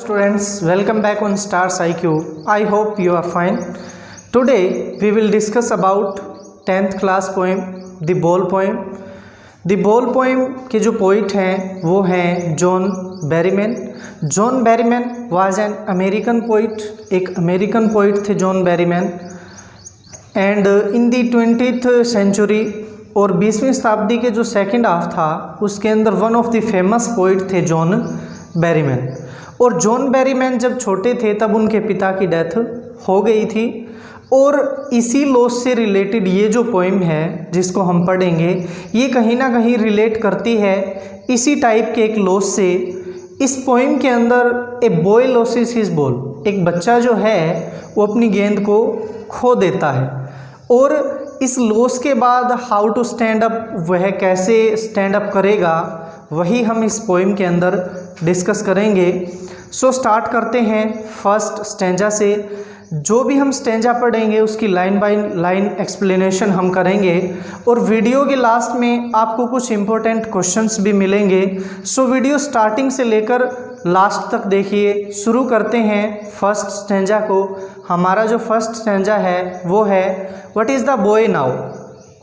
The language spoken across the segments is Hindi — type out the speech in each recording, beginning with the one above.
Students, welcome back on Stars IQ. I hope you are fine. Today we will discuss about 10th class poem The Ball Poem. The Ball Poem के जो पोइट हैं वो हैं John Berryman. John Berryman was an American poet. एक अमेरिकन पोइट थे John Berryman. And in the 20th century और 20वीं शताब्दी के जो सेकेंड हाफ था उसके अंदर one of the famous poet थे जॉन बैरीमैन. और जॉन बैरीमैन जब छोटे थे तब उनके पिता की डेथ हो गई थी और इसी लॉस से रिलेटेड ये जो पोइम है जिसको हम पढ़ेंगे ये कहीं ना कहीं रिलेट करती है इसी टाइप के एक लॉस से. इस पोइम के अंदर a boy losses his ball, एक बच्चा जो है वो अपनी गेंद को खो देता है और इस लॉस के बाद हाउ टू स्टैंड अप, वह कैसे स्टैंड अप करेगा, वही हम इस पोइम के अंदर डिस्कस करेंगे. सो स्टार्ट करते हैं फर्स्ट स्टेंजा से. जो भी हम स्टेंजा पढ़ेंगे उसकी लाइन बाय लाइन एक्सप्लेनेशन हम करेंगे और वीडियो के लास्ट में आपको कुछ इम्पोर्टेंट क्वेश्चंस भी मिलेंगे. सो वीडियो स्टार्टिंग से लेकर लास्ट तक देखिए. शुरू करते हैं फर्स्ट स्टेंजा को. हमारा जो फर्स्ट स्टेंजा है वो है what is the boy now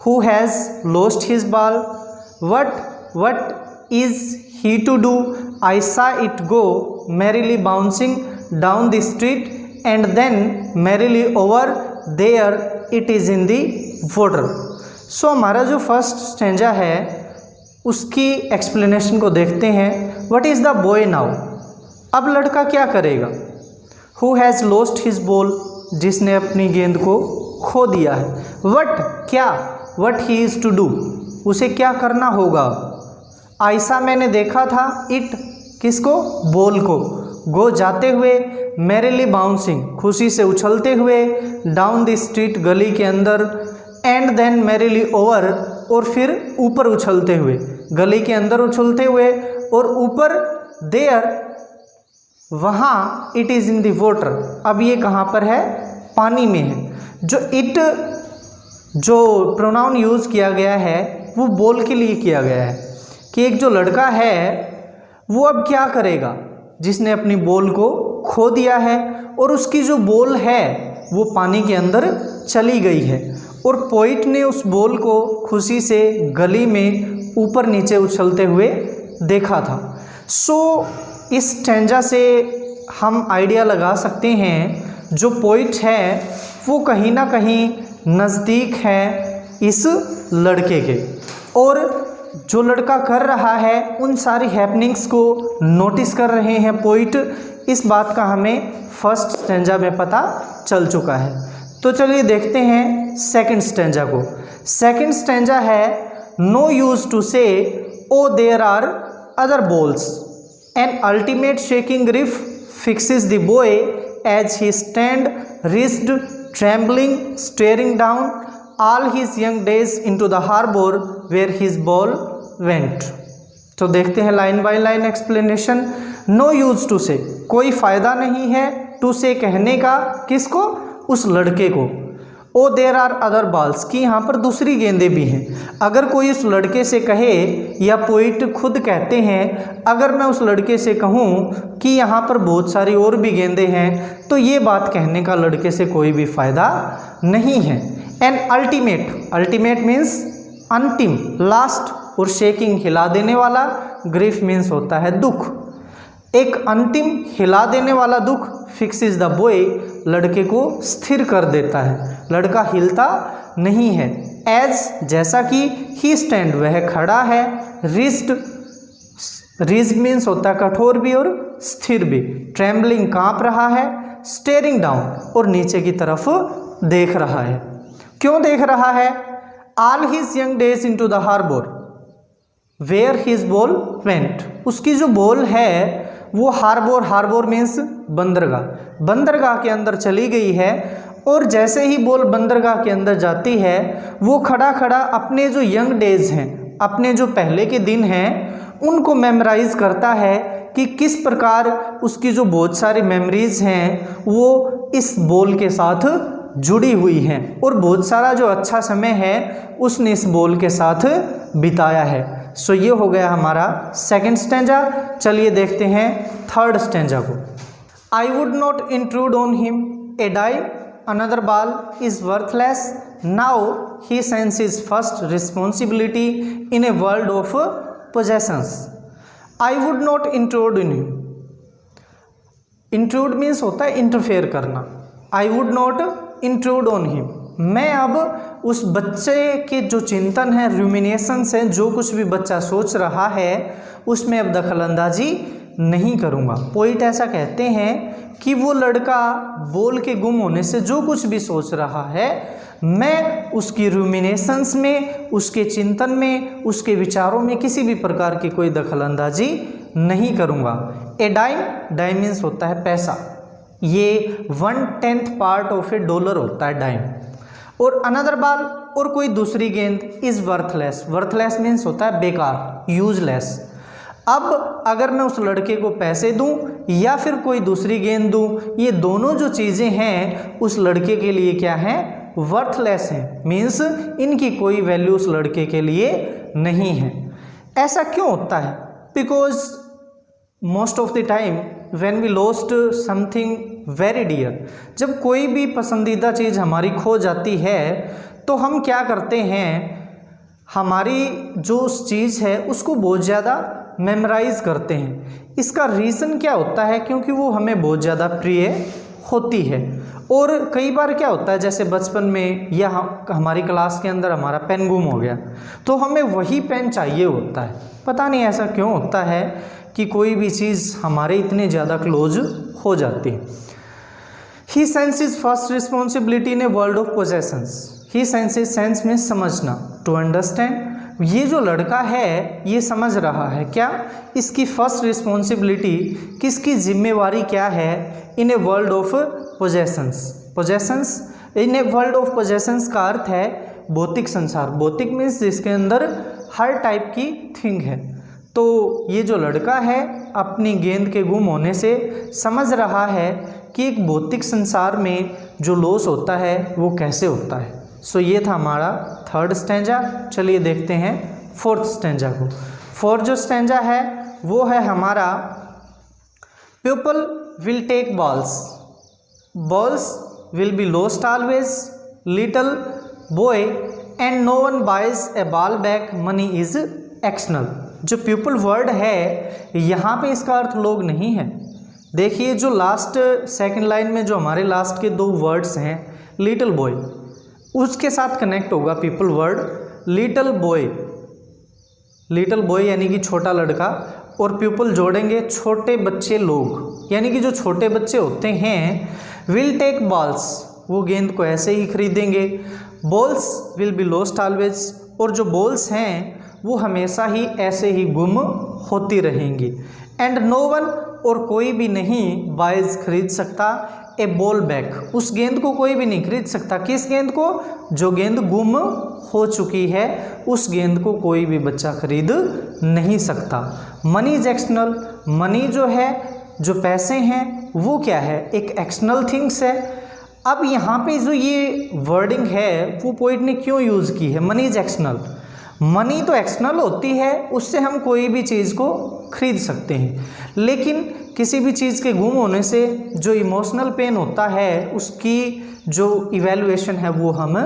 who has lost his ball, what is he to do, I saw it go merrily bouncing down the street and then merrily over there it is in the water. So हमारा जो फर्स्ट स्टेंजा है उसकी एक्सप्लेनेशन को देखते हैं. What is the boy now? अब लड़का क्या करेगा? Who has lost his ball, जिसने अपनी गेंद को खो दिया है. What, क्या, what he is to do, उसे क्या करना होगा. ऐसा मैंने देखा था, इट किसको, बॉल को, गो जाते हुए, मैरिली बाउंसिंग खुशी से उछलते हुए, डाउन द स्ट्रीट गली के अंदर, एंड देन मैरिली ओवर और फिर ऊपर उछलते हुए, गली के अंदर उछलते हुए और ऊपर, देयर वहाँ, it is in the water अब ये कहाँ पर है, पानी में है. जो इट जो प्रोनाउन यूज़ किया गया है वो बॉल के लिए किया गया है कि एक जो लड़का है वो अब क्या करेगा जिसने अपनी बॉल को खो दिया है और उसकी जो बॉल है वो पानी के अंदर चली गई है और पोइट ने उस बॉल को खुशी से गली में ऊपर नीचे उछलते हुए देखा था. सो इस स्टेंजा से हम आइडिया लगा सकते हैं जो पोइट है वो कहीं ना कहीं नज़दीक है इस लड़के के और जो लड़का कर रहा है उन सारी हैपनिंग्स को नोटिस कर रहे हैं पोइट. इस बात का हमें फर्स्ट स्टेंजा में पता चल चुका है. तो चलिए देखते हैं सेकंड स्टेंजा को. सेकंड स्टेंजा है no use to say O there are other balls, an ultimate shaking grief fixes the boy as he stand rigid trembling staring down all his young days into the harbor where his ball went. तो देखते हैं line by line explanation. No use to say, कोई फ़ायदा नहीं है टू से कहने का, किसको, उस लड़के को. ओ देर आर अदर बॉल्स, कि यहाँ पर दूसरी गेंदें भी हैं. अगर कोई उस लड़के से कहे या पोइट खुद कहते हैं अगर मैं उस लड़के से कहूँ कि यहाँ पर बहुत सारी और भी गेंदें हैं तो ये बात कहने का लड़के से कोई भी फ़ायदा नहीं है. एन अल्टीमेट, अल्टीमेट मीन्स अंतिम, लास्ट, और शेकिंग हिला देने वाला, ग्रीफ मीन्स होता है दुख. एक अंतिम हिला देने वाला दुख, फिक्सेस द बॉय लड़के को स्थिर कर देता है, लड़का हिलता नहीं है. एज जैसा कि, ही स्टैंड वह खड़ा है, रिज्ड, रिज्ड मीन्स होता है कठोर भी और स्थिर भी, ट्रेम्बलिंग कांप रहा है, स्टेयरिंग डाउन और नीचे की तरफ देख रहा है. क्यों देख रहा है? All his young days into the harbour where his ball went, उसकी जो बॉल है वो हार्बर, हार्बर मीन्स बंदरगाह, बंदरगाह के अंदर चली गई है और जैसे ही बॉल बंदरगाह के अंदर जाती है वो खड़ा खड़ा अपने जो यंग डेज हैं, अपने जो पहले के दिन हैं उनको मेमोराइज करता है कि किस प्रकार उसकी जो बहुत सारी मेमोरीज हैं वो इस बॉल के साथ जुड़ी हुई हैं और बहुत सारा जो अच्छा समय है उसने इस बॉल के साथ बिताया है. सो ये हो गया हमारा सेकंड स्टेंजा. चलिए देखते हैं थर्ड स्टेंजा को. I would not intrude on him. A dime, another ball is worthless. Now he senses first responsibility in a world of possessions. I would not intrude on him. Intrude means होता है interfere करना. I would not intrude on him. मैं अब उस बच्चे के जो चिंतन है, रूमिनेशंस है, जो कुछ भी बच्चा सोच रहा है उसमें अब दखलंदाजी नहीं करूँगा। पोइट ऐसा कहते हैं कि वो लड़का बॉल के गुम होने से जो कुछ भी सोच रहा है, मैं उसकी रूमिनेशंस में, उसके चिंतन में, उसके विचारों में किसी भी प्रकार की कोई दखलंदाजी नहीं करूँगा। ए डाइम, डाइम मीन्स होता है पैसा, ये 1/10 पार्ट ऑफ ए डॉलर होता है डाइम। और अनदर बॉल, और कोई दूसरी गेंद, इज़ वर्थलेस, वर्थलेस मीन्स होता है बेकार, यूजलेस। अब अगर मैं उस लड़के को पैसे दूं या फिर कोई दूसरी गेंद दूं, ये दोनों जो चीज़ें हैं उस लड़के के लिए क्या हैं, वर्थलेस हैं, मीन्स इनकी कोई वैल्यू उस लड़के के लिए नहीं है। ऐसा क्यों होता है? Because most of the time when we lost something very dear, जब कोई भी पसंदीदा चीज़ हमारी खो जाती है तो हम क्या करते हैं, हमारी जो चीज़ है उसको बहुत ज़्यादा मेमोराइज करते हैं। इसका रीज़न क्या होता है? क्योंकि वो हमें बहुत ज़्यादा प्रिय होती है। और कई बार क्या होता है, जैसे बचपन में या हमारी क्लास के अंदर हमारा पेन गुम हो गया तो हमें वही पेन चाहिए होता है। पता नहीं ऐसा क्यों होता है कि कोई भी चीज़ हमारे इतने ज़्यादा क्लोज हो जाती है। He senses first responsibility in a world of possessions. He senses, sense में समझना, टू अंडरस्टैंड। ये जो लड़का है ये समझ रहा है क्या, इसकी फर्स्ट रिस्पॉन्सिबिलिटी, किसकी जिम्मेवारी क्या है in a world of possessions. Possessions, in a world of possessions का अर्थ है भौतिक संसार। भौतिक मीन्स जिसके अंदर हर टाइप की थिंग है। तो ये जो लड़का है अपनी गेंद के गुम होने से समझ रहा है कि एक भौतिक संसार में जो लॉस होता है वो कैसे होता है। सो ये था हमारा थर्ड स्टैंजा। चलिए देखते हैं फोर्थ स्टैंजा को। फोर्थ जो स्टैंजा है वो है हमारा, people will take balls, balls will be lost always, little boy and no one buys a ball back, money is external. जो पीपल वर्ड है यहाँ पे इसका अर्थ लोग नहीं है। देखिए जो लास्ट सेकंड लाइन में जो हमारे लास्ट के दो वर्ड्स हैं, लिटिल बॉय, उसके साथ कनेक्ट होगा people word little boy. Little boy यानी कि छोटा लड़का, और पीपल जोड़ेंगे छोटे बच्चे लोग, यानी कि जो छोटे बच्चे होते हैं। विल टेक बॉल्स, वो गेंद को ऐसे ही खरीदेंगे। Balls will be lost always, और जो बॉल्स हैं वो हमेशा ही ऐसे ही गुम होती रहेंगी। एंड नो वन, और कोई भी नहीं बाइज खरीद सकता ए बॉल बैक, उस गेंद को कोई भी नहीं खरीद सकता। किस गेंद को? जो गेंद गुम हो चुकी है उस गेंद को कोई भी बच्चा खरीद नहीं सकता। मनी इज एक्सटर्नल, मनी जो है, जो पैसे हैं वो क्या है, एक एक्सटर्नल थिंग्स है। अब यहाँ पे जो ये वर्डिंग है वो पोइट ने क्यों यूज़ की है, मनी इज एक्सटर्नल। मनी तो एक्सटर्नल होती है, उससे हम कोई भी चीज़ को खरीद सकते हैं, लेकिन किसी भी चीज़ के गुम होने से जो इमोशनल पेन होता है उसकी जो इवैल्यूएशन है वो हम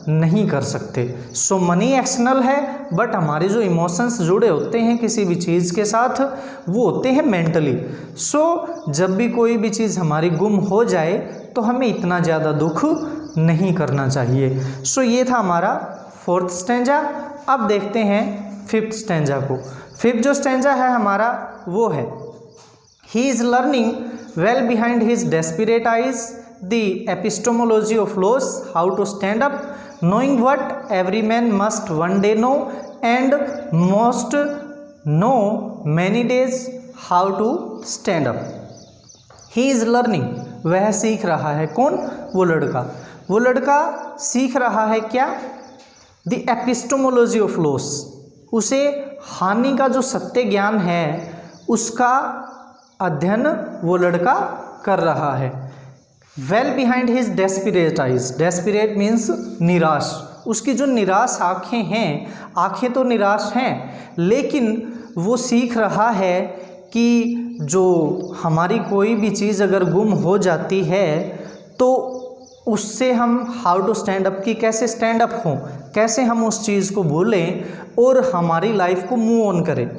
नहीं कर सकते। सो मनी एक्सटर्नल है, बट हमारे जो इमोशंस जुड़े होते हैं किसी भी चीज़ के साथ वो होते हैं मेंटली। सो जब भी कोई भी चीज़ हमारी गुम हो जाए तो हमें इतना ज़्यादा दुख नहीं करना चाहिए। सो ये था हमारा फोर्थ स्टैंजा। अब देखते हैं फिफ्थ स्टैंजा को। फिफ्थ जो स्टैंजा है हमारा वो है, he is learning well behind his desperate eyes the epistemology of loss, how to stand up, knowing what every man must one day know and must know many days how to stand up. He is learning, वह सीख रहा है। कौन? वो लड़का। वो लड़का सीख रहा है क्या? The epistemology of loss, उसे हानि का जो सत्य ज्ञान है उसका अध्ययन वो लड़का कर रहा है। Well behind his desperate eyes, desperate means निराश। उसकी जो निराश आँखें हैं, आँखें तो निराश हैं, लेकिन वो सीख रहा है कि जो हमारी कोई भी चीज़ अगर गुम हो जाती है तो उससे हम हाउ टू स्टैंड अप, की कैसे स्टैंड अप हों, कैसे हम उस चीज़ को भूलें और हमारी लाइफ को मूव ऑन करें।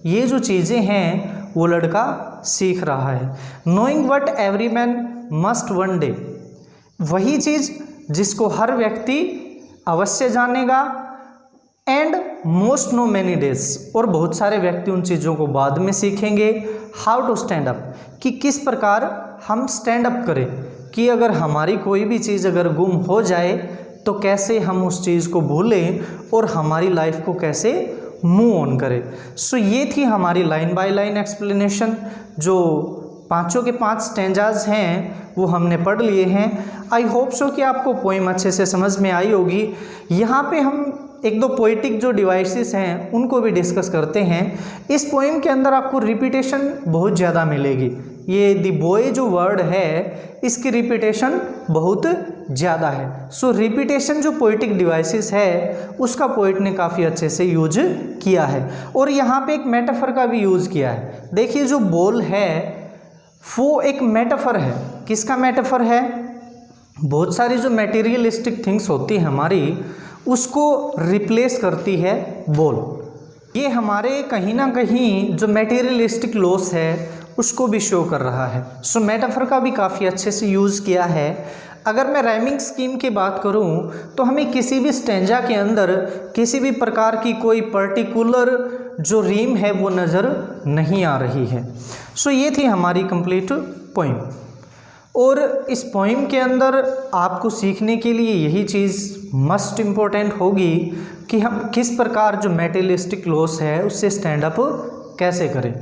ये जो चीज़ें हैं वो लड़का सीख रहा है। Knowing what every man must one day, वही चीज़ जिसको हर व्यक्ति अवश्य जानेगा। And most know many days, और बहुत सारे व्यक्ति उन चीज़ों को बाद में सीखेंगे। हाउ टू स्टैंड अप, कि किस प्रकार हम स्टैंड अप करें, कि अगर हमारी कोई भी चीज़ अगर गुम हो जाए तो कैसे हम उस चीज़ को भूलें और हमारी लाइफ को कैसे मूव ऑन करें। सो ये थी हमारी लाइन बाय लाइन एक्सप्लेनेशन। जो पाँचों के 5 स्टैंजाज हैं वो हमने पढ़ लिए हैं। आई होप सो कि आपको पोइम अच्छे से समझ में आई होगी। यहाँ पे हम एक दो पोइटिक जो डिवाइसेस हैं उनको भी डिस्कस करते हैं। इस पोइम के अंदर आपको रिपीटेशन बहुत ज़्यादा मिलेगी। ये द बॉय जो वर्ड है इसकी रिपीटेशन बहुत ज़्यादा है। सो रिपीटेशन जो पोइटिक डिवाइसेस है उसका पोइट ने काफ़ी अच्छे से यूज किया है। और यहाँ पे एक मेटाफर का भी यूज़ किया है। देखिए जो बॉल है वो एक मेटाफर है। किसका मेटाफर है? बहुत सारी जो मटेरियलिस्टिक थिंग्स होती है हमारी, उसको रिप्लेस करती है बॉल। ये हमारे कहीं ना कहीं जो मटेरियलिस्टिक लॉस है उसको भी शो कर रहा है। सो मेटाफर का भी काफ़ी अच्छे से यूज़ किया है। अगर मैं राइमिंग स्कीम की बात करूं तो हमें किसी भी स्टैंजा के अंदर किसी भी प्रकार की कोई पर्टिकुलर जो रीम है वो नज़र नहीं आ रही है। सो ये थी हमारी कंप्लीट पोइम। और इस पोइम के अंदर आपको सीखने के लिए यही चीज़ मस्ट इम्पोर्टेंट होगी कि हम किस प्रकार जो मेटेरियलिस्टिक लॉस है उससे स्टैंड अप कैसे करें।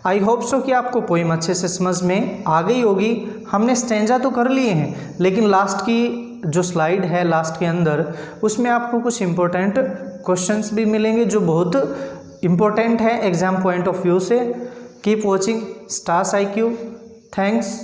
आई होप सो कि आपको पोइम अच्छे से समझ में आ गई होगी। हमने स्टैंजा तो कर लिए हैं लेकिन लास्ट की जो स्लाइड है लास्ट के अंदर उसमें आपको कुछ इम्पोर्टेंट क्वेश्चंस भी मिलेंगे जो बहुत इम्पोर्टेंट है एग्ज़ाम पॉइंट ऑफ व्यू से। Keep watching stars IQ। Thanks.